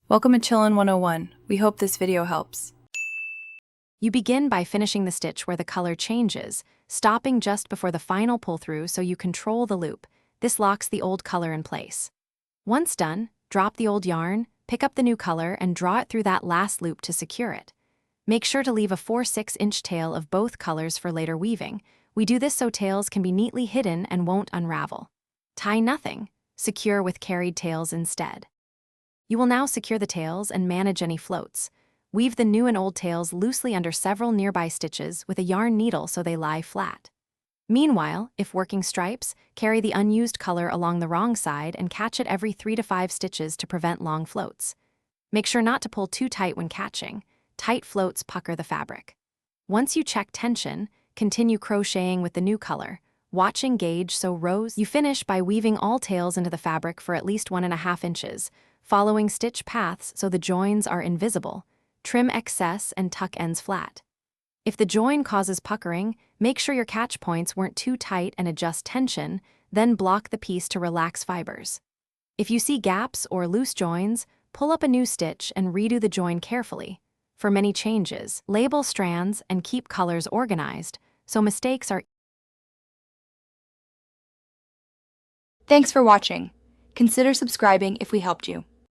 Welcome to Chillin' 101. We hope this video helps. You begin by finishing the stitch where the color changes, stopping just before the final pull-through so you control the loop. This locks the old color in place. Once done, drop the old yarn, pick up the new color, and draw it through that last loop to secure it. Make sure to leave a 4/6-inch tail of both colors for later weaving. We do this so tails can be neatly hidden and won't unravel. Tie nothing. Secure with carried tails instead. You will now secure the tails and manage any floats. Weave the new and old tails loosely under several nearby stitches with a yarn needle so they lie flat. Meanwhile, if working stripes, carry the unused color along the wrong side and catch it every 3 to 5 stitches to prevent long floats. Make sure not to pull too tight when catching. Tight floats pucker the fabric. Once you check tension, continue crocheting with the new color. Watching gauge so rows. You finish by weaving all tails into the fabric for at least 1.5 inches, following stitch paths so the joins are invisible. Trim excess and tuck ends flat. If the join causes puckering, make sure your catch points weren't too tight and adjust tension, then block the piece to relax fibers. If you see gaps or loose joins, pull up a new stitch and redo the join carefully. For many changes, label strands and keep colors organized so mistakes are. Thanks for watching. Consider subscribing if we helped you.